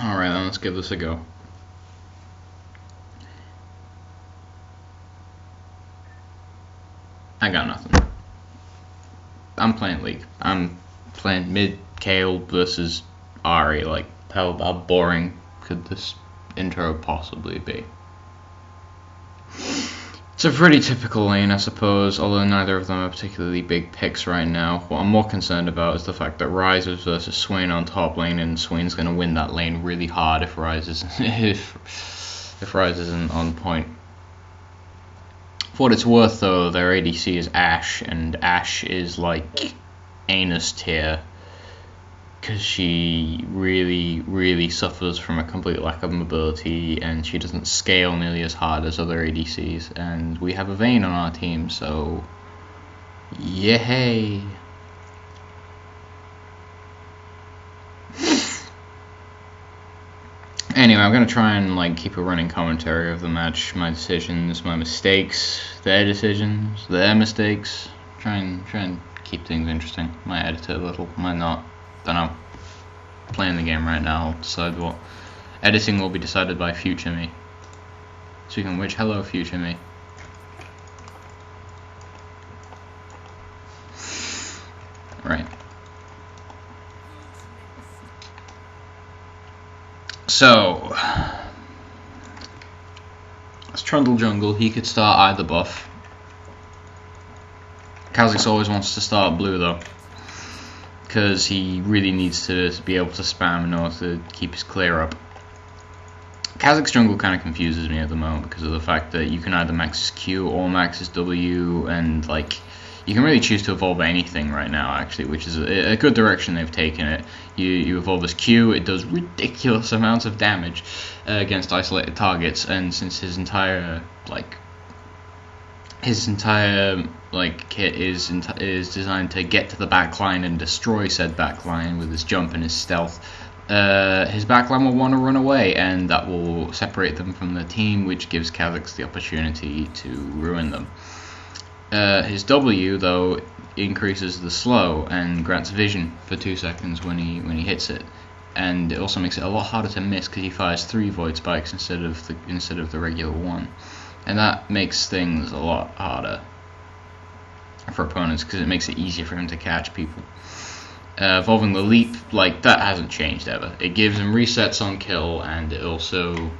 Alright then, let's give this a go. I got nothing. I'm playing League. I'm playing mid Kayle versus Ahri. Like, how boring could this intro possibly be? It's a pretty typical lane, I suppose, although neither of them are particularly big picks right now. What I'm more concerned about is the fact that Ryze is versus Swain on top lane, and Swain's going to win that lane really hard if Ryze isn't, if Ryze isn't on point. For what it's worth, though, their ADC is Ashe, and Ashe is like Anus tier, because she really suffers from a complete lack of mobility, and she doesn't scale nearly as hard as other ADCs, and we have a Vayne on our team, so yay! Anyway, I'm gonna try and like keep a running commentary of the match, my decisions, my mistakes, their decisions, their mistakes. Try and keep things interesting. Might edit it a little, might not. Don't know. Playing the game right now, I'll decide what. Editing will be decided by future me. Speaking of which, hello future me. Right. So, it's Trundle Jungle. He could start either buff. Kha'Zix always wants to start blue though, because he really needs to be able to spam in order to keep his clear up. Kha'Zix jungle kind of confuses me at the moment because of the fact that you can either max his Q or max his W, and like you can really choose to evolve anything right now actually, which is a good direction they've taken it. You evolve his Q, it does ridiculous amounts of damage against isolated targets, and since his entire kit is designed to get to the backline and destroy said backline with his jump and his stealth, his backline will want to run away, and that will separate them from the team, which gives Kha'Zix the opportunity to ruin them. His W though increases the slow and grants vision for 2 seconds when he hits it, and it also makes it a lot harder to miss because he fires 3 void spikes instead of the regular 1. And that makes things a lot harder for opponents because it makes it easier for him to catch people. Evolving the leap, like, that hasn't changed ever. It gives him resets on kill, and it also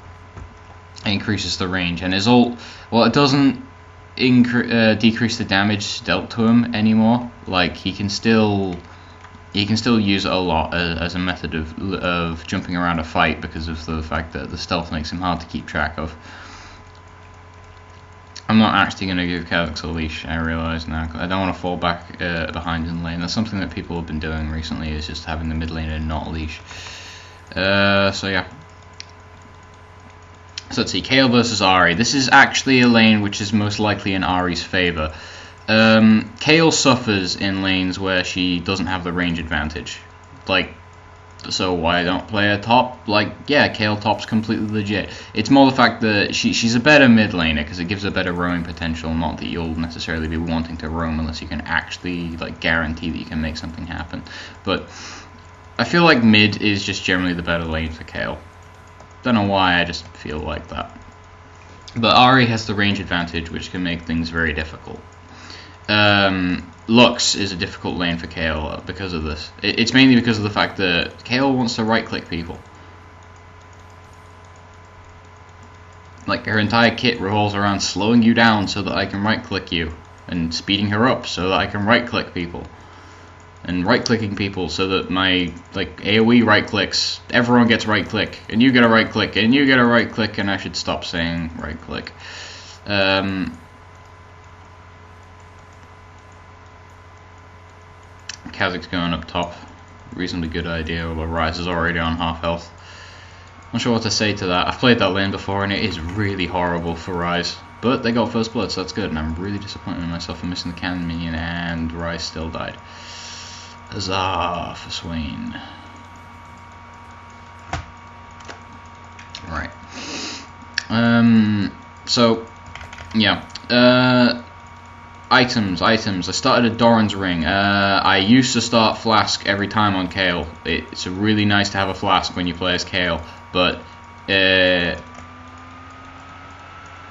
increases the range. And his ult, well, it doesn't decrease the damage dealt to him anymore. Like, he can still use it a lot as a method of jumping around a fight because of the fact that the stealth makes him hard to keep track of. I'm not actually going to give Kha'Zix a leash, I realise now. I don't want to fall back behind in lane. That's something that people have been doing recently, is just having the mid laner not leash. So yeah. So let's see, Kayle versus Ahri. This is actually a lane which is most likely in Ahri's favour. Kayle suffers in lanes where she doesn't have the range advantage. Like, so why don't play a top? Like, yeah, Kayle top's completely legit. It's more the fact that she's a better mid laner because it gives her better roaming potential. Not that you'll necessarily be wanting to roam unless you can actually like guarantee that you can make something happen. But I feel like mid is just generally the better lane for Kayle. Don't know why, I just feel like that. But Ahri has the range advantage, which can make things very difficult. Lux is a difficult lane for Kayle because of this. It's mainly because of the fact that Kayle wants to right-click people. Like, her entire kit revolves around slowing you down so that I can right-click you, and speeding her up so that I can right-click people, and right-clicking people so that my like AoE right-clicks, everyone gets right-click, and you get a right-click, and you get a right-click, and I should stop saying right-click. Kha'Zix going up top, reasonably good idea, although Ryze is already on half health. Not sure what to say to that. I've played that lane before and it is really horrible for Ryze. But they got first blood, so that's good, and I'm really disappointed in myself for missing the cannon minion, and Ryze still died. Huzzah for Swain. Right. So, yeah. items. I started a Doran's Ring. I used to start Flask every time on Kayle. It's really nice to have a Flask when you play as Kayle, but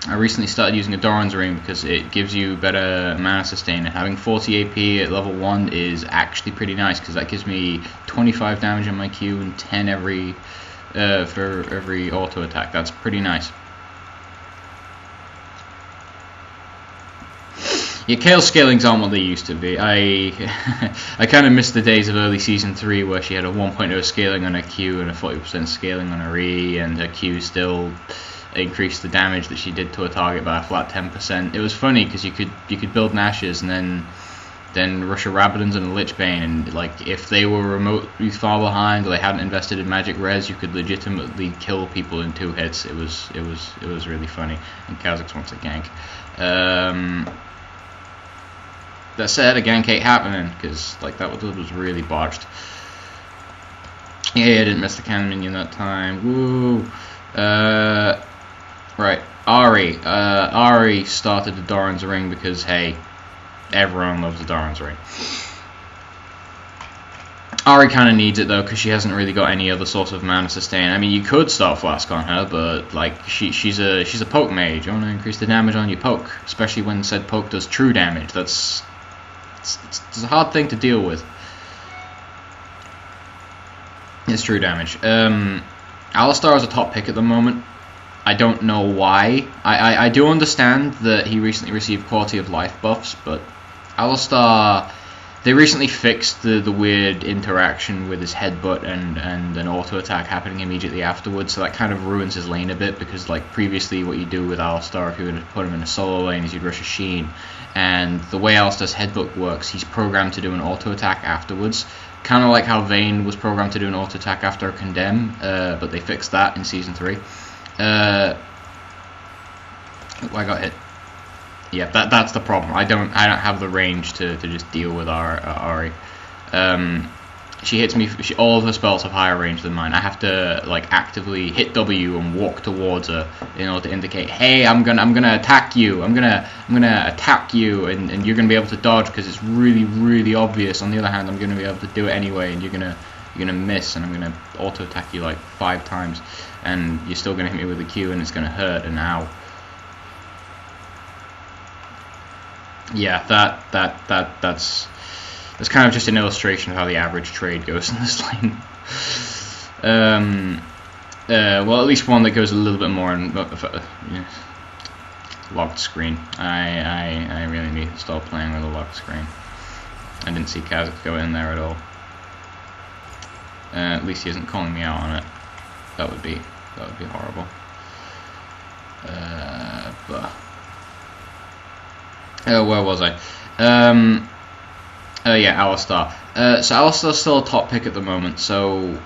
I recently started using a Doran's Ring because it gives you better mana sustain, and having 40 AP at level 1 is actually pretty nice because that gives me 25 damage on my Q and 10 every for every auto attack. That's pretty nice. Yeah, Kayle scalings aren't what they used to be. I kind of miss the days of early season 3 where she had a 1.0 scaling on her Q and a 40% scaling on her E, and her Q still increased the damage that she did to a target by a flat 10%. It was funny because you could build Nashes and then rush a Rabadons and a Lichbane, and like if they were remotely far behind or they hadn't invested in magic res, you could legitimately kill people in 2 hits. It was really funny. And Kha'Zix wants a gank. That said, a gank ain't happening because like that was really botched. Yeah, I didn't miss the cannon minion that time. Woo. Right, Ahri. Ahri started the Doran's Ring because, hey, everyone loves the Doran's Ring. Ahri kind of needs it though because she hasn't really got any other source of mana sustain. I mean, you could start Flask on her, but like she's a poke mage. You want to increase the damage on your poke, especially when said poke does true damage. It's a hard thing to deal with. It's true damage. Alistar is a top pick at the moment. I don't know why. I do understand that he recently received quality of life buffs, but Alistar, they recently fixed the weird interaction with his headbutt and an auto attack happening immediately afterwards, so that kind of ruins his lane a bit, because like previously what you do with Alistar if you were to put him in a solo lane is you'd rush a Sheen, and the way Alistar's headbutt works, he's programmed to do an auto attack afterwards. Kind of like how Vayne was programmed to do an auto attack after a Condemn, but they fixed that in Season 3. I got hit. Yeah, that's the problem. I don't have the range to just deal with Ahri. She hits me. All of her spells have higher range than mine. I have to like actively hit W and walk towards her in order to indicate, hey, I'm gonna attack you. I'm gonna attack you, and you're gonna be able to dodge because it's really obvious. On the other hand, I'm gonna be able to do it anyway, and you're gonna miss, and I'm gonna auto attack you like 5 times, and you're still gonna hit me with a Q, and it's gonna hurt. And ow. Yeah, that's kind of just an illustration of how the average trade goes in this lane. Well, at least one that goes a little bit more in locked screen. I really need to stop playing with a locked screen. I didn't see Kha'Zix go in there at all. At least he isn't calling me out on it. That would be horrible. But where was I? Yeah, Alistar. So Alistar's still a top pick at the moment, so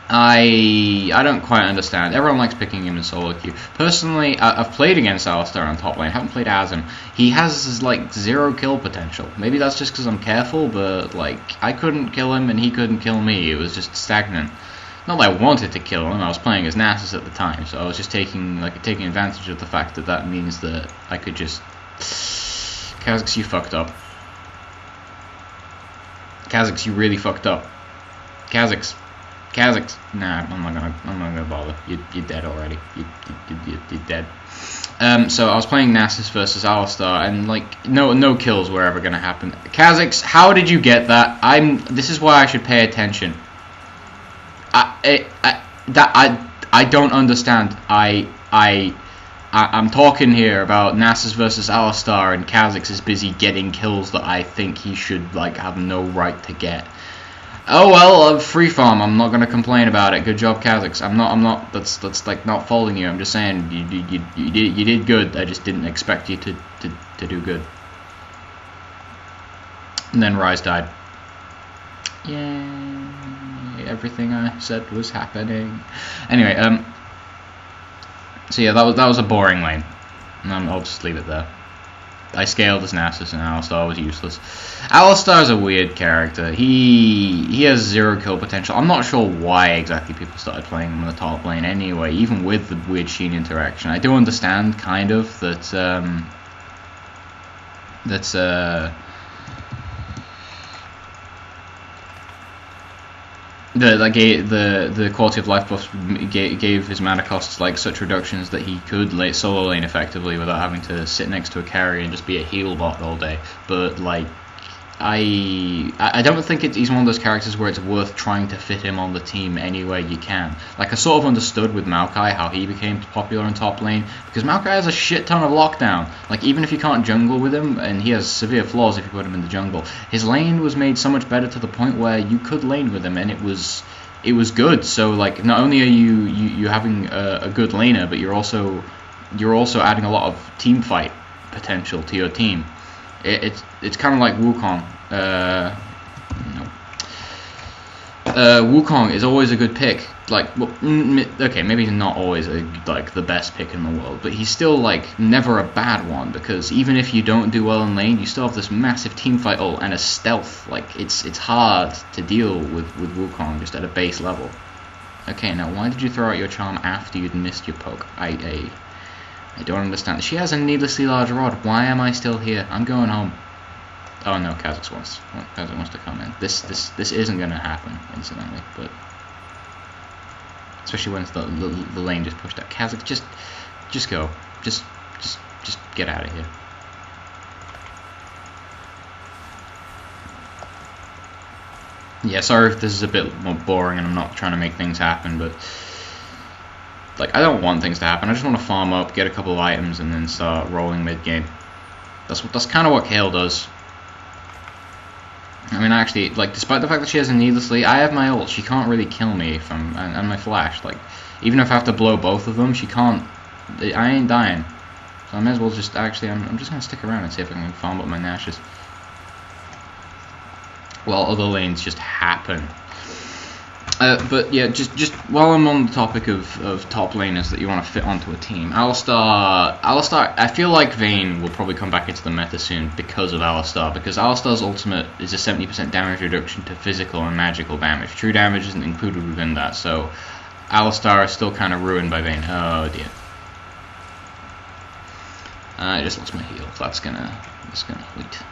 I don't quite understand. Everyone likes picking him in solo queue. Personally, I've played against Alistar on top lane. I haven't played as him. He has like 0 kill potential. Maybe that's just because I'm careful, but like I couldn't kill him and he couldn't kill me. It was just stagnant. Not that I wanted to kill him. I was playing as Nasus at the time, so I was just taking advantage of the fact that means that I could just. Kha'Zix, you fucked up. Kha'Zix, you really fucked up. Kha'Zix. Nah, I'm not gonna bother. You're dead already. You're dead. So I was playing Nasus versus Alistar, and like no kills were ever gonna happen. Kha'Zix, how did you get that? This is why I should pay attention. I don't understand. I'm talking here about Nasus versus Alistar, and Kha'Zix is busy getting kills that I think he should like have no right to get. Oh well, free farm. I'm not gonna complain about it. Good job, Kha'Zix. I'm not. That's like not faulting you. I'm just saying you did good. I just didn't expect you to do good. And then Rise died. Yay! Everything I said was happening. Anyway, so yeah, that was a boring lane, and I'll just leave it there. I scaled as Nasus, and Alistar was useless. Alistar is a weird character. He has 0 kill potential. I'm not sure why exactly people started playing him on the top lane anyway, even with the weird Sheen interaction. I do understand, kind of, that That's the quality of life buffs gave his mana costs like such reductions that he could solo lane effectively without having to sit next to a carry and just be a heal bot all day. But like, I don't think he's one of those characters where it's worth trying to fit him on the team any way you can. Like, I sort of understood with Maokai how he became popular in top lane, because Maokai has a shit ton of lockdown. Like, even if you can't jungle with him, and he has severe flaws if you put him in the jungle, his lane was made so much better to the point where you could lane with him and it was good. So like, not only are you having a good laner, but you're also adding a lot of team fight potential to your team. It's kind of like Wukong. Wukong is always a good pick. Like, well, okay, maybe not always like the best pick in the world, but he's still like never a bad one, because even if you don't do well in lane, you still have this massive team fight ult and a stealth. Like, it's hard to deal with Wukong just at a base level. Okay, now why did you throw out your charm after you'd missed your poke? I don't understand. She has a needlessly large rod. Why am I still here? I'm going home. Oh no, Kha'Zix wants to come in. This isn't gonna happen, incidentally, but especially when it's the lane just pushed out. Kha'Zix, just go. Just get out of here. Yeah, sorry if this is a bit more boring and I'm not trying to make things happen, but like, I don't want things to happen. I just want to farm up, get a couple of items, and then start rolling mid game. That's kind of what Kayle does. I mean, actually, like, despite the fact that she has a needlessly, I have my ult. She can't really kill me if I'm and my flash. Like, even if I have to blow both of them, she can't. I ain't dying. So I may as well just actually. I'm just gonna stick around and see if I can farm up my Nashes. While other lanes just happen. But yeah, just while I'm on the topic of top laners that you want to fit onto a team, Alistar, I feel like Vayne will probably come back into the meta soon because of Alistar, because Alistar's ultimate is a 70% damage reduction to physical and magical damage. True damage isn't included within that, so Alistar is still kind of ruined by Vayne. Oh dear. I just lost my heal. That's gonna wait.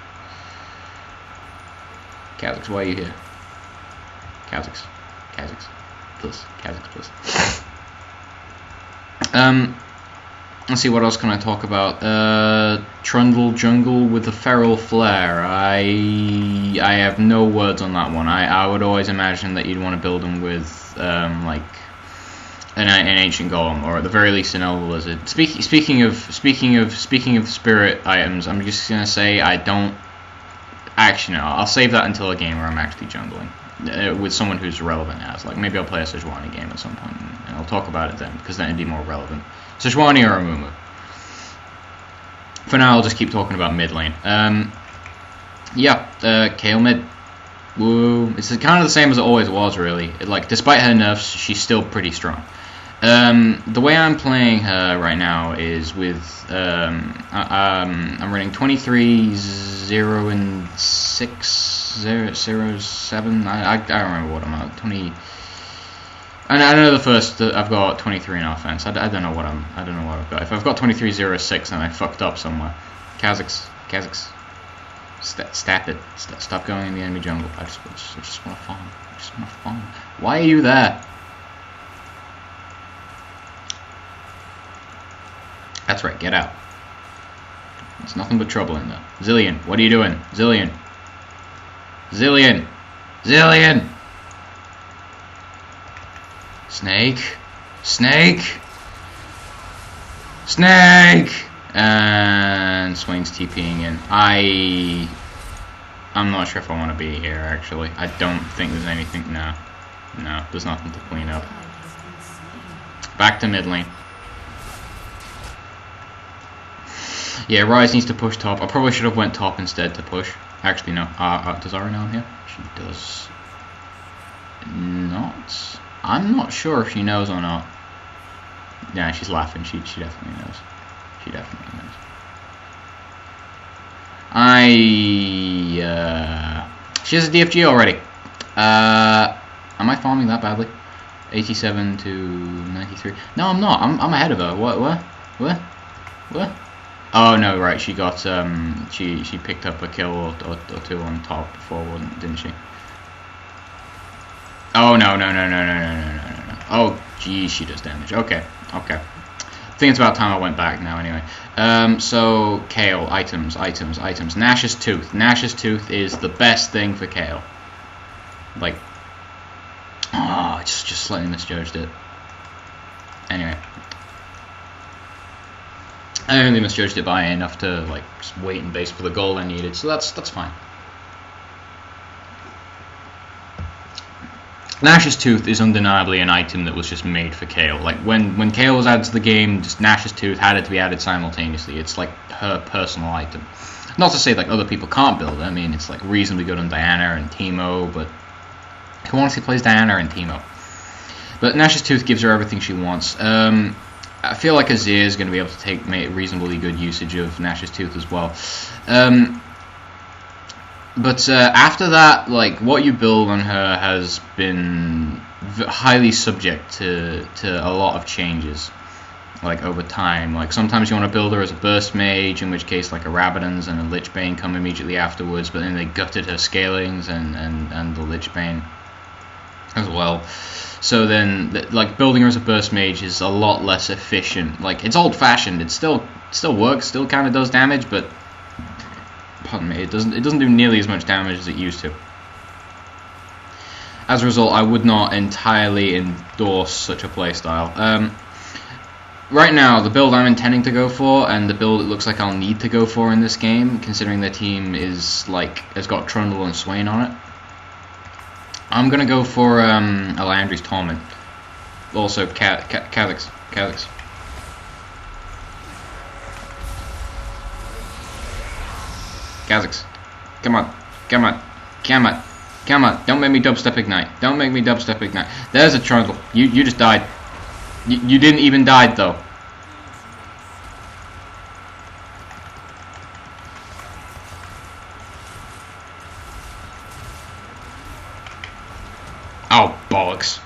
Kha'Zix, why are you here? Kha'Zix, plus. Let's see, what else can I talk about? Trundle Jungle with the Feral Flare. I have no words on that one. I would always imagine that you'd want to build them with like an ancient golem, or at the very least an elder lizard. Speaking of spirit items, I'm just gonna say I don't. Actually, no, I'll save that until a game where I'm actually jungling. With someone who's relevant as. Like, maybe I'll play a Sejuani game at some point, and I'll talk about it then, because then it'd be more relevant. Sejuani or Amumu. For now, I'll just keep talking about mid lane. Kayle mid. Woo. It's kind of the same as it always was, really. Like, despite her nerfs, she's still pretty strong. The way I'm playing her right now is with I'm running 23, 0, and 6, 0, 7. I don't remember what I'm at. 20. I know the first I've got 23 in offense. I don't know what I've got. If I've got 23, 0, 6, then I fucked up somewhere. Kha'Zix, stop it. Stop going in the enemy jungle. I just want to farm. Why are you there? That's right, get out. There's nothing but trouble in there. Zillion, what are you doing? Zillion! Snake! And Swain's TPing in. I'm not sure if I want to be here, actually. I don't think there's anything. No, there's nothing to clean up. Back to mid lane. Yeah, Ryze needs to push top. I probably should have went top instead to push. Actually, no. Does Ari know I'm here? She does not. I'm not sure if she knows or not. Yeah, she's laughing. She definitely knows. She has a DFG already. Am I farming that badly? 87 to 93. No, I'm not. I'm ahead of her. What? Oh no, right, she got she picked up a kill or two on top before, didn't she? Oh no. Oh geez, she does damage. Okay. I think it's about time I went back now anyway. So Kayle, items. Nash's Tooth. Nash's Tooth is the best thing for Kayle. Like, just slightly misjudged it. Anyway, I only misjudged it by enough to like just wait and base for the goal I needed, so that's fine. Nash's Tooth is undeniably an item that was just made for Kayle. Like when Kayle was added to the game, just Nash's Tooth had to be added simultaneously. It's like her personal item. Not to say like other people can't build it. I mean, it's like reasonably good on Diana and Teemo, but who honestly plays Diana and Teemo? But Nash's Tooth gives her everything she wants. I feel like Azir is going to be able to make reasonably good usage of Nash's Tooth as well. But after that, like, what you build on her has been highly subject to a lot of changes, like, over time. Like, sometimes you want to build her as a burst mage, in which case, like, a Rabadon's and a Lichbane come immediately afterwards, but then they gutted her scalings and the Lichbane as well. So then, like, building her as a burst mage is a lot less efficient. Like, it's old-fashioned. It still works, still kind of does damage, but pardon me, it doesn't do nearly as much damage as it used to. As a result, I would not entirely endorse such a playstyle. Right now, the build I'm intending to go for, and the build it looks like I'll need to go for in this game, considering their team is like has got Trundle and Swain on it, I'm gonna go for Elandri's Torment. Also, Kha'Zix. Kha'Zix. Come on. Don't make me dubstep ignite. There's a Trundle. You just died. You didn't even die though. Oh, bollocks.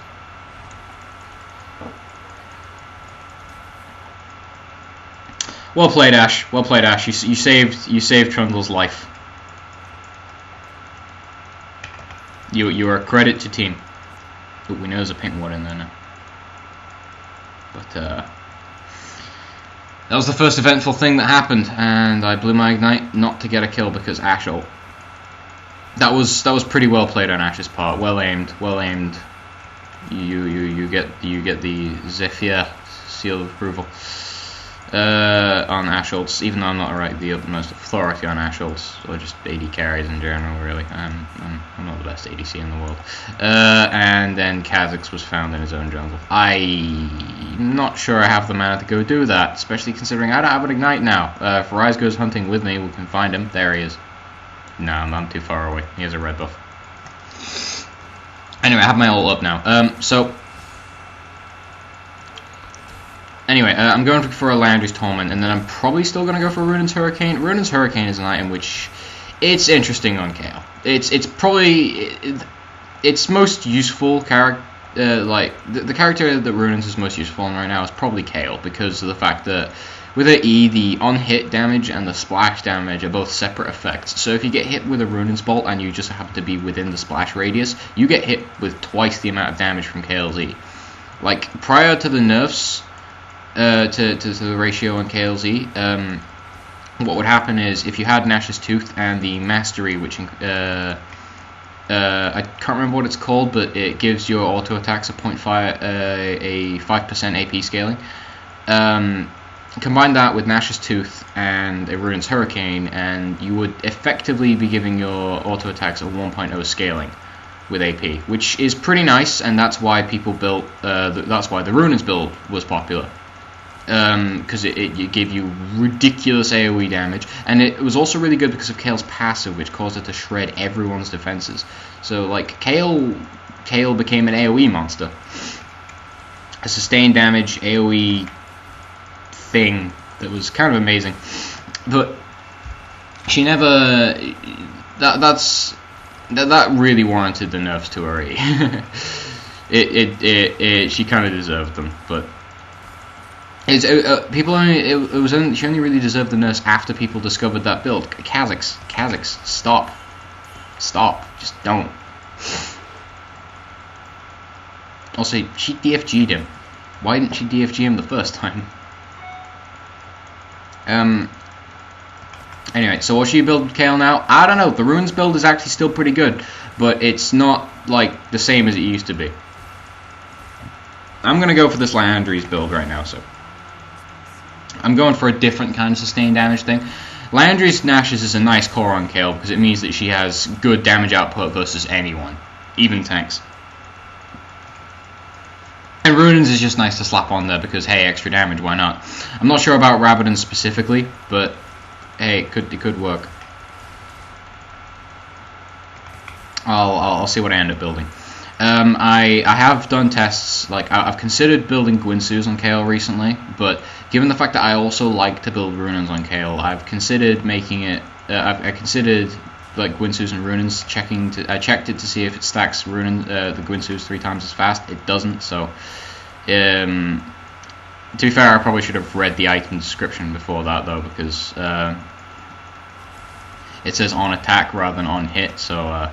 Well played, Ash. You saved Trundle's life. You are a credit to team. Ooh, we know there's a pink ward in there now. But that was the first eventful thing that happened, and I blew my ignite not to get a kill because Ash ult. That was pretty well played on Ash's part. Well aimed. You get the Zephhyr seal of approval on Ash ults, even though I'm not the utmost authority on Ash ults, or just AD carries in general, really. I'm not the best ADC in the world. And then Kha'Zix was found in his own jungle. I'm not sure I have the mana to go do that, especially considering I don't have an ignite now. If Ryze goes hunting with me, we can find him. There he is. No, I'm too far away. He has a red buff. Anyway, I have my ult up now. Anyway, I'm going for Elandri's Torment, and then I'm probably still going to go for Runan's Hurricane. Runan's Hurricane is an item which, it's interesting on Kayle. It's probably its most useful character. Like the character that Runan's is most useful on right now is probably Kayle, because of the fact that with her E, the on-hit damage and the splash damage are both separate effects. So if you get hit with a Runan's Bolt and you just happen to be within the splash radius, you get hit with twice the amount of damage from Kayle's E. Like, prior to the nerfs to the ratio on Kayle's E, what would happen is if you had Nash's Tooth and the Mastery, which I can't remember what it's called, but it gives your auto attacks a 5% AP scaling. Combine that with Nash's Tooth and a Runan's Hurricane, and you would effectively be giving your auto attacks a 1.0 scaling with AP, which is pretty nice, and that's why people built. That's why the Runan's build was popular, because it gave you ridiculous AOE damage, and it was also really good because of Kayle's passive, which caused it to shred everyone's defenses. So, like, Kayle became an AOE monster, a sustained damage AOE thing that was kind of amazing, but she never. That really warranted the nerfs to her E. She kind of deserved them, but People only she only really deserved the nurse after people discovered that build. Kha'Zix, stop, just don't. Also, she DFG'd him. Why didn't she DFG him the first time? Anyway, so what should you build with Kayle now? I don't know. The runes build is actually still pretty good, but it's not like the same as it used to be. I'm gonna go for this Liandry's build right now, so I'm going for a different kind of sustained damage thing. Liandry's Nashes is a nice core on Kayle because it means that she has good damage output versus anyone, even tanks. And Runins is just nice to slap on there because, hey, extra damage, why not? I'm not sure about Rabadon specifically, but hey, it could work. I'll see what I end up building. I have done tests, like I've considered building Gwynsu's on Kayle recently, but given the fact that I also like to build Runins on Kayle, I've considered making it. I considered like Gwynsu's and Runins I checked it to see if it stacks the Gwynsu's 3 times as fast. It doesn't. So, to be fair, I probably should have read the item description before that though, because it says on attack rather than on hit. So.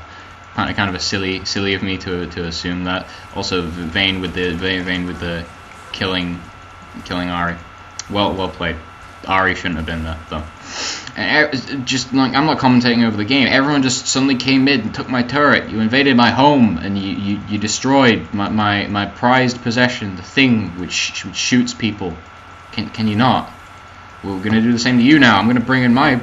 Kind of a silly of me to assume that. Also, Vayne with the killing Ahri. Well played. Ahri shouldn't have been there though. And just like I'm not commentating over the game. Everyone just suddenly came mid and took my turret. You invaded my home and you destroyed my prized possession, the thing which shoots people. Can you not? We're gonna do the same to you now. I'm gonna bring in my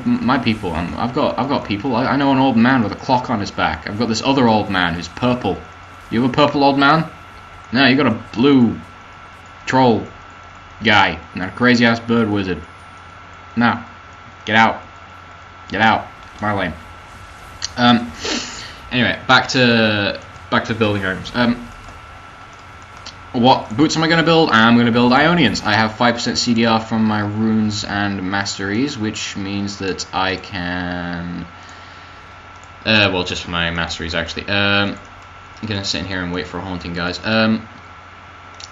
people. I've got people. I know an old man with a clock on his back. I've got this other old man who's purple. You have a purple old man? No, you got a blue troll guy. Not a crazy ass bird wizard. No, get out. My lane. Anyway, back to building items. What boots am I going to build? I'm going to build Ionians. I have 5% CDR from my runes and masteries, which means that I can... well, just for my masteries, actually. I'm going to sit in here and wait for haunting, guys. So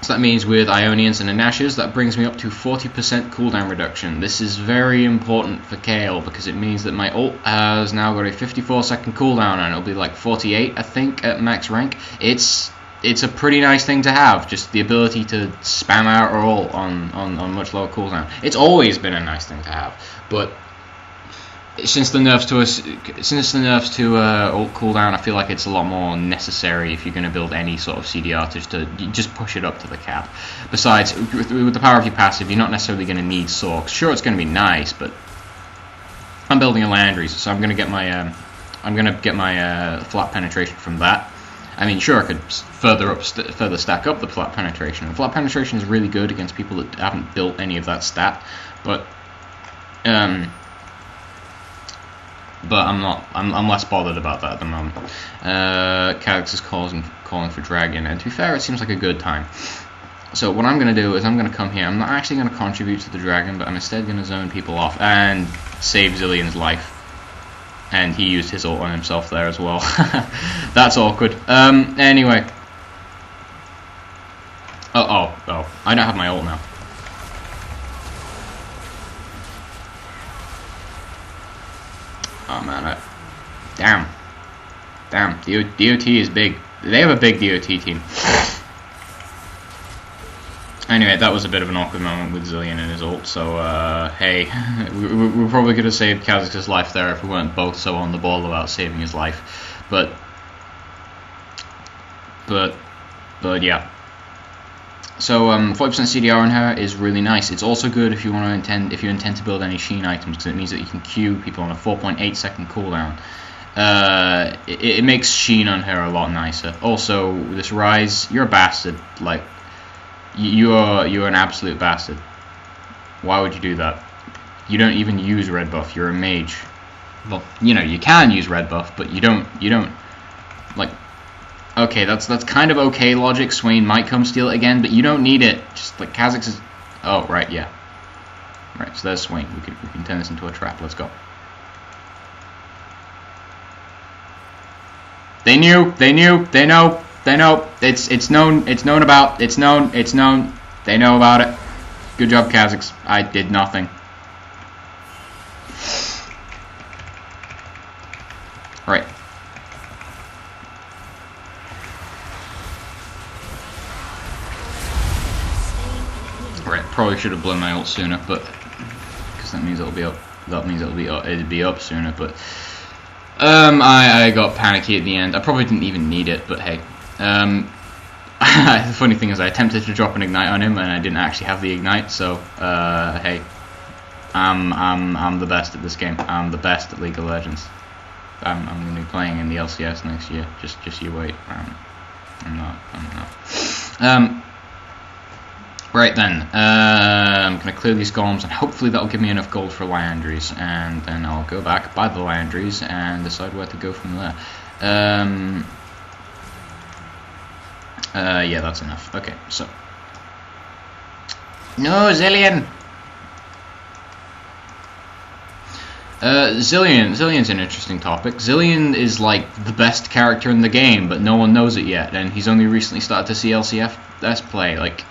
that means with Ionians and Anashes, that brings me up to 40% cooldown reduction. This is very important for Kayle, because it means that my ult has now got a 54-second cooldown, and it'll be like 48, I think, at max rank. It's a pretty nice thing to have, just the ability to spam out or ult on much lower cooldown. It's always been a nice thing to have, but since the nerfs to ult cooldown, I feel like it's a lot more necessary if you're going to build any sort of CDR to just push it up to the cap. Besides, with the power of your passive, you're not necessarily going to need Sorks. Sure, it's going to be nice, but I'm building a Landry, so I'm going to get my flat penetration from that. I mean, sure, I could further stack up the flat penetration. And flat penetration is really good against people that haven't built any of that stat, but I'm less bothered about that at the moment. Kha'Zix is calling for dragon, and to be fair, it seems like a good time. So what I'm going to do is I'm going to come here. I'm not actually going to contribute to the dragon, but I'm instead going to zone people off and save Zilean's life. And he used his ult on himself there as well. That's awkward. Anyway. Oh. I don't have my ult now. Oh man. Damn. DOT is big. They have a big DOT team. Anyway, that was a bit of an awkward moment with Zilean and his ult, so, hey, we probably could have saved Kha'Zix's life there if we weren't both so on the ball about saving his life, but yeah. So, 40% CDR on her is really nice. It's also good if you intend to build any Sheen items, because it means that you can queue people on a 4.8 second cooldown. It makes Sheen on her a lot nicer. Also, this Rise, you're a bastard, like... You're an absolute bastard. Why would you do that? You don't even use red buff. You're a mage. Well, you know, you can use red buff, but you don't like. Okay, that's kind of okay logic. Swain might come steal it again, but you don't need it. Just like Kha'Zix is. Oh right, yeah. Right, so there's Swain. We can turn this into a trap. Let's go. They knew. They know. It's known. They know about it. Good job, Kazakhs. I did nothing. Right. Right, probably should have blown my ult sooner, but because that means it'll be up. That means it'd be up sooner. But I got panicky at the end. I probably didn't even need it, but hey. The funny thing is, I attempted to drop an ignite on him, and I didn't actually have the ignite. So hey, I'm the best at this game. I'm the best at League of Legends. I'm going to be playing in the LCS next year. Just you wait. I'm not. Right then, I'm going to clear these golems, and hopefully that'll give me enough gold for Liandry's, and then I'll go back, buy the Liandry's, and decide where to go from there. Yeah, that's enough. Okay, so. No, Zilean! Zilean's an interesting topic. Zilean is like the best character in the game, but no one knows it yet, and he's only recently started to see LCS play. Like,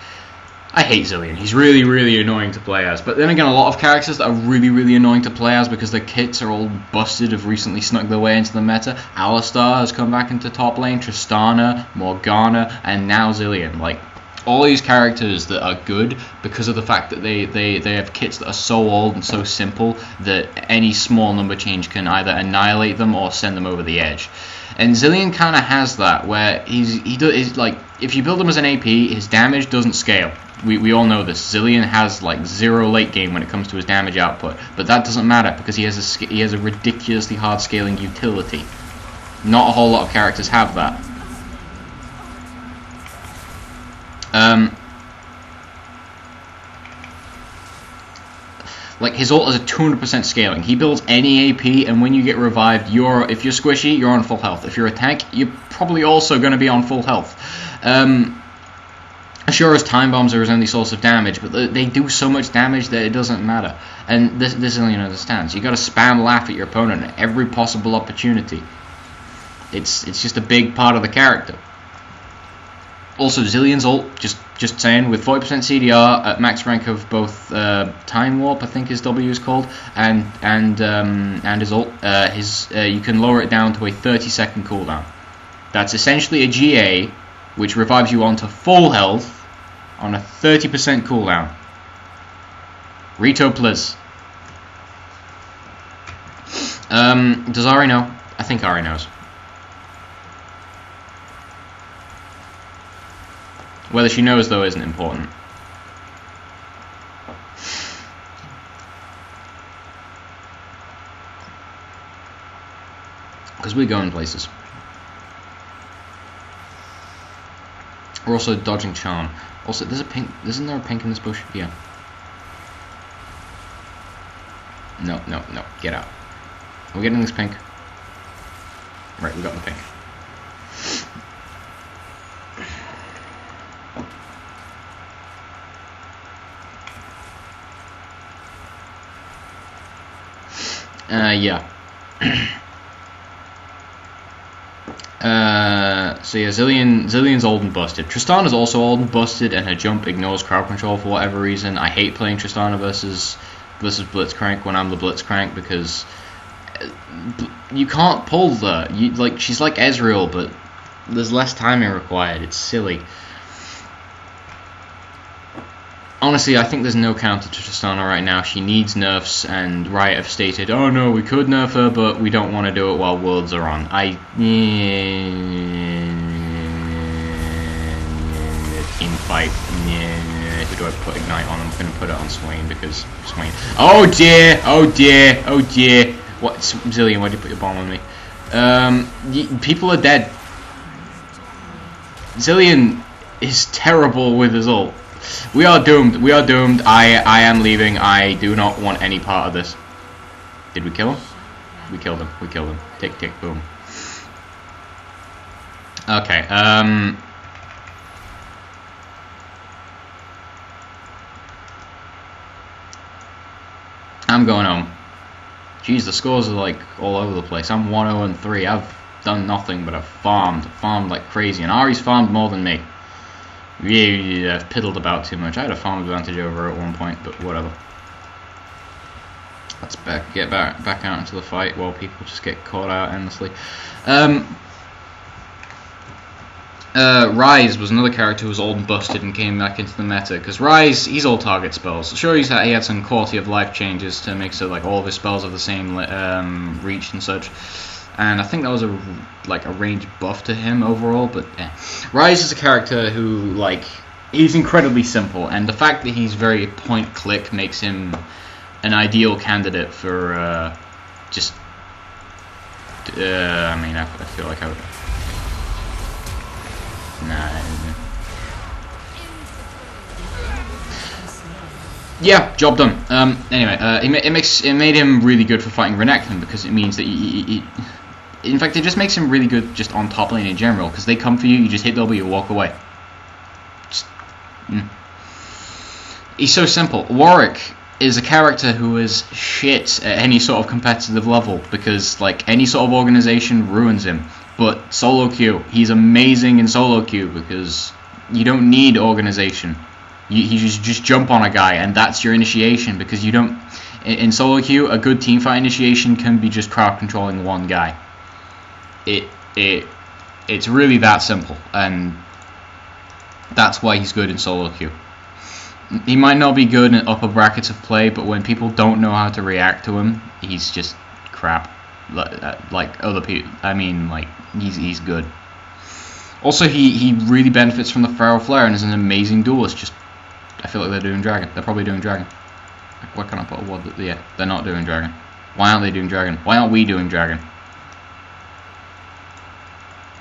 I hate Zilean. He's really, really annoying to play as. But then again, a lot of characters that are really, really annoying to play as because their kits are all busted have recently snuck their way into the meta. Alistar has come back into top lane, Tristana, Morgana, and now Zilean. Like, all these characters that are good because of the fact that they have kits that are so old and so simple that any small number change can either annihilate them or send them over the edge. And Zilean kind of has that, where he's like, if you build him as an AP, his damage doesn't scale. We all know this. Zilean has like 0 late game when it comes to his damage output, but that doesn't matter because he has a ridiculously hard scaling utility. Not a whole lot of characters have that. Like, his ult is a 200% scaling. He builds any AP, and when you get revived, if you're squishy, you're on full health. If you're a tank, you're probably also going to be on full health. Sure, his time bombs are his only source of damage, but they do so much damage that it doesn't matter. And this Zilean understands. You got to spam laugh at your opponent at every possible opportunity. It's just a big part of the character. Also, Zilean's ult, just saying, with 40% CDR at max rank of both Time Warp, I think his W is called, and his ult, you can lower it down to a 30-second cooldown. That's essentially a GA, which revives you onto full health on a 30% cooldown. Rito, please. Does Ari know? I think Ari knows. Whether she knows, though, isn't important. Because we're going places. We're also dodging charm. Also, there's a pink. Isn't there a pink in this bush? Yeah. No. Get out. Are we getting this pink? Right, we got the pink. Yeah. So yeah, Zilean's old and busted. Tristana's also old and busted, and her jump ignores crowd control for whatever reason. I hate playing Tristana versus Blitzcrank when I'm the Blitzcrank because you can't pull her. She's like Ezreal, but there's less timing required. It's silly. Honestly, I think there's no counter to Tristana right now. She needs nerfs, and Riot have stated, oh no, we could nerf her, but we don't want to do it while Worlds are on. Team fight. Who do I put Ignite on? I'm going to put it on Swain, because Swain... Oh dear! What, Zilean, why'd you put your bomb on me? People are dead. Zilean is terrible with his ult. We are doomed. I am leaving. I do not want any part of this. Did we kill him? We killed him. Tick, tick, boom. Okay, I'm going home. Jeez, the scores are like all over the place. I'm 1-0-3. I've done nothing but I've farmed like crazy. And Ari's farmed more than me. Yeah, piddled about too much. I had a farm advantage over at one point, but whatever. Let's get back out into the fight while people just get caught out endlessly. Rise was another character who was old and busted and came back into the meta, because Rise, he's all target spells. Sure, he had some quality of life changes to make so like all of his spells have the same reach and such, and I think that was a range buff to him overall. But Rise is a character who he's incredibly simple, and the fact that he's very point click makes him an ideal candidate for I mean, I feel like I would. Nah. Yeah, job done. Anyway, it made him really good for fighting Renekton, because it means that in fact, it just makes him really good just on top lane in general, because they come for you, you just hit W, walk away. He's so simple. Warwick is a character who is shit at any sort of competitive level, because any sort of organization ruins him. But solo queue, he's amazing in solo queue, because you don't need organization. You just jump on a guy, and that's your initiation, because you don't. In solo queue, a good teamfight initiation can be just crowd controlling one guy. It's really that simple, and that's why he's good in solo queue. He might not be good in upper brackets of play, but when people don't know how to react to him, he's just crap. Like other people, I mean, he's good. Also, he really benefits from the Feral Flare and is an amazing duelist. Just, I feel like they're doing Dragon. They're probably doing Dragon. Why can't I put a word? Yeah, they're not doing Dragon. Why aren't they doing Dragon? Why aren't we doing Dragon?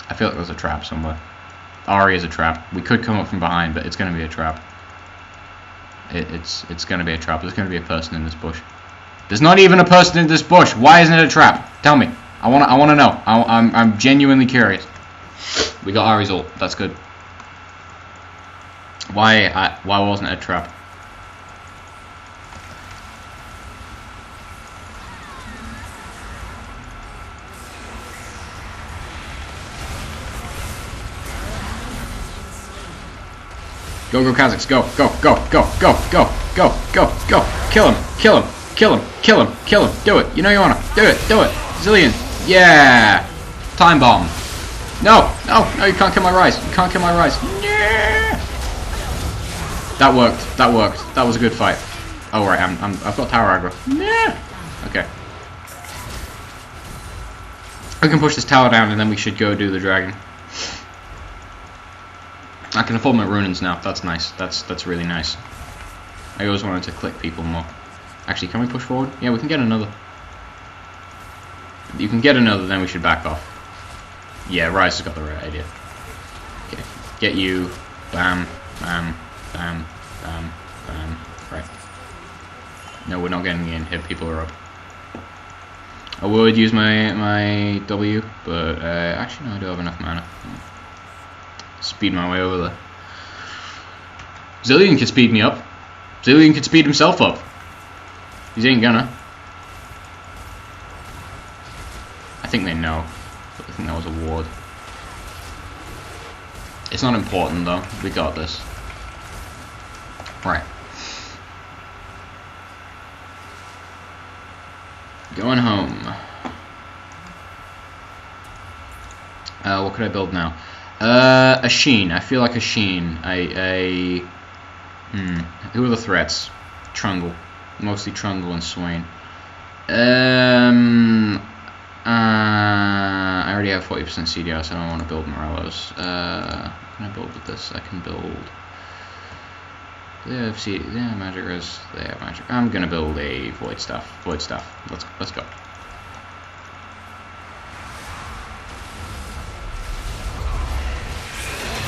I feel like there's a trap somewhere. Ahri is a trap. We could come up from behind, but it's going to be a trap. It's going to be a trap. There's going to be a person in this bush. There's not even a person in this bush. Why isn't it a trap? Tell me. I want to know. I'm genuinely curious. We got Ahri's ult. That's good. Why wasn't it a trap? Go, Kazakhs, go, go, go, go, go, go, go, go, go. Kill him, kill him, kill him, kill him, kill him. Do it. You know you wanna. Do it, do it. Zillion. Yeah. Time bomb. No, no, no, you can't kill my Rise. You can't kill my Rise. Yeah. That worked. That worked. That was a good fight. Oh right, I've got tower aggro. Yeah. Okay. I can push this tower down and then we should go do the dragon. I can afford my runins now. That's nice. That's really nice. I always wanted to click people more. Actually, can we push forward? Yeah, we can get another. You can get another, then we should back off. Yeah, Rise has got the right idea. Okay, get you. Bam, bam, bam, bam, bam. Right. No, we're not getting in. Hit people are up. I would use my W, but actually no, I do have enough mana. Speed my way over there. Zillion could speed me up. Zillion could speed himself up. He ain't gonna. I think they know. But I think that was a ward. It's not important though. We got this. Right. Going home. What could I build now? A Sheen. I feel like a Sheen. Who are the threats? Trundle. Mostly Trundle and Swain. I already have 40% CDR, so I don't want to build Morellos. What can I build with this? I can build. They have magic res. They have magic. I'm gonna build a void staff. Void staff. Let's go.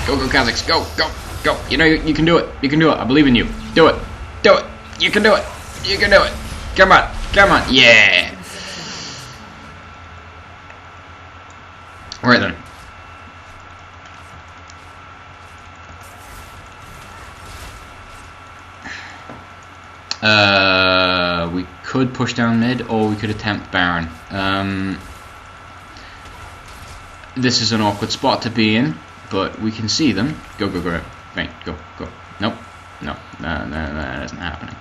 Go, Kazakhs, go, go, go. You know you can do it. You can do it. I believe in you. Do it. Do it. You can do it. You can do it. Come on. Come on. Yeah. Alright then. We could push down mid, or we could attempt Baron. This is an awkward spot to be in. But we can see them. Go, go, go. Right, go, go. Nope. No, that isn't happening.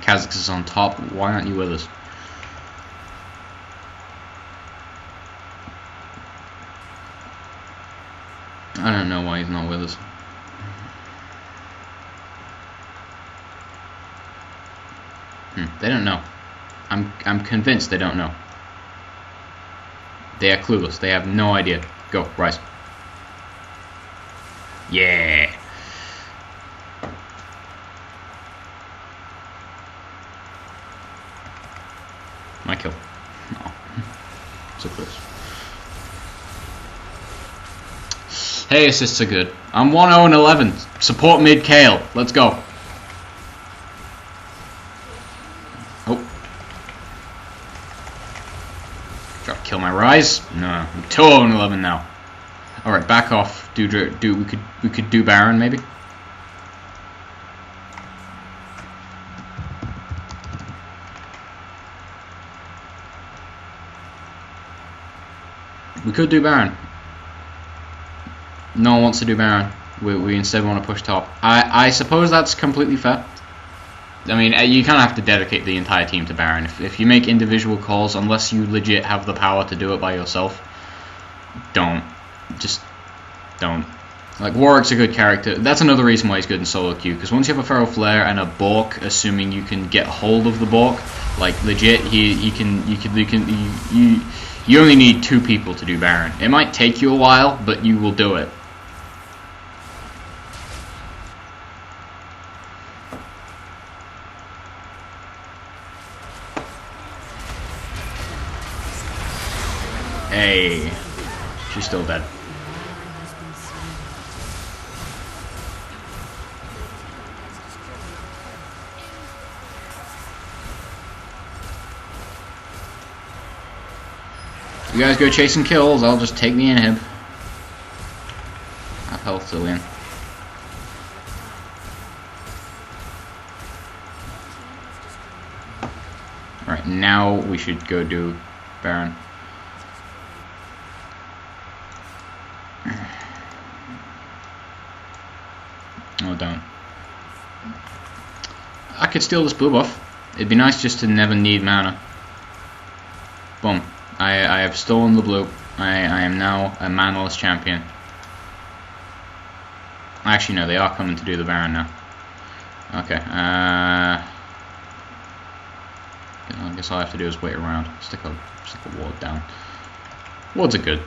Kha'Zix is on top. Why aren't you with us? I don't know why he's not with us. They don't know. I'm convinced they don't know. They are clueless. They have no idea. Go, rise. Yeah. My kill. Oh. So close. Hey, assists are good. I'm 1-0-11. Support mid Kayle. Let's go. Oh. Try to kill my rise. No, I'm 2-0-11 now. All right, back off. We could do Baron maybe. We could do Baron. No one wants to do Baron. We instead want to push top. I suppose that's completely fair. I mean, you kind of have to dedicate the entire team to Baron. If you make individual calls, unless you legit have the power to do it by yourself, don't. Just don't. Like, Warwick's a good character. That's another reason why he's good in solo queue, because once you have a Feral Flare and a Bork, assuming you can get hold of the Bork, like legit, you only need 2 people to do Baron. It might take you a while, but you will do it. Hey, she's still dead. You guys go chasing kills, I'll just take the inhib. Have health till in. Alright, now we should go do Baron. Oh, don't. I could steal this blue buff. It'd be nice just to never need mana. Boom. I have stolen the blue. I am now a manaless champion. Actually, no, they are coming to do the Baron now. Okay. I guess all I have to do is wait around. Stick a ward down. Wards are good.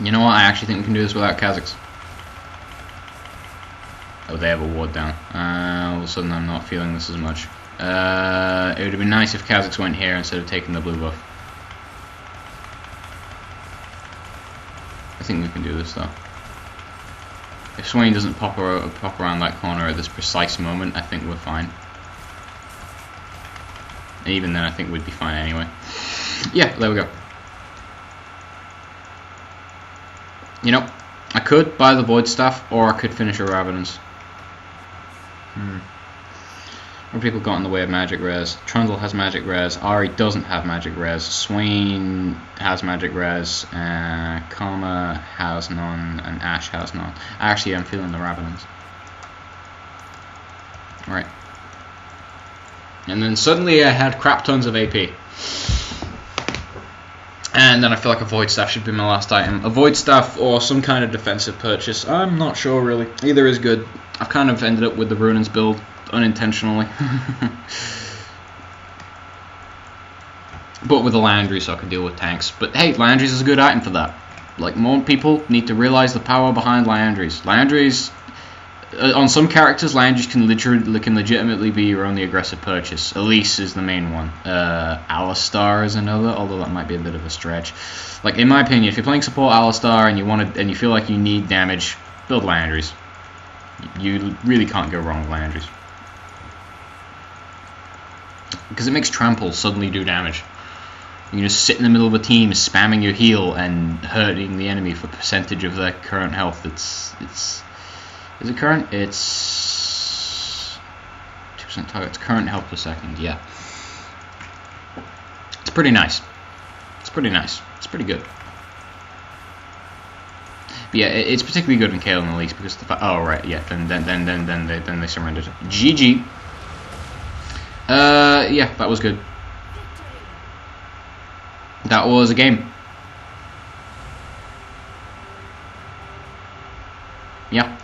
You know what? I actually think we can do this without Kha'Zix. Oh, they have a ward down. All of a sudden, I'm not feeling this as much. It would have been nice if Kha'Zix went here instead of taking the blue buff. I think we can do this though. If Swain doesn't pop around that corner at this precise moment, I think we're fine. And even then, I think we'd be fine anyway. Yeah, there we go. You know, I could buy the Void Staff, or I could finish a Ravenous. What people got in the way of magic rares? Trundle has magic rares, Ari doesn't have magic rares, Swain has magic rares, Karma has none, and Ash has none. Actually, I'm feeling the Ravenous. Right. And then suddenly I had crap tons of AP. And then I feel like a Void Staff should be my last item. A Void Staff or some kind of defensive purchase. I'm not sure really. Either is good. I've kind of ended up with the Runins build unintentionally. But with the Landry, so I can deal with tanks. But hey, Landry's is a good item for that. Like, more people need to realize the power behind Landry's. Landry's... on some characters, Landry's can legitimately be your only aggressive purchase. Elise is the main one. Alistar is another, although that might be a bit of a stretch. Like, in my opinion, if you're playing support Alistar and you feel like you need damage, build Landry's. You really can't go wrong with Landry's. Because it makes Trample suddenly do damage. You can just sit in the middle of a team spamming your heal and hurting the enemy for percentage of their current health. Is it current? It's... 5% target's current health per second. Yeah. It's pretty nice. It's pretty nice. It's pretty good. But yeah, it's particularly good in Kayle and Elise because the fact. Oh right, yeah. Then they surrendered. GG. Yeah, that was good. That was a game. Yeah.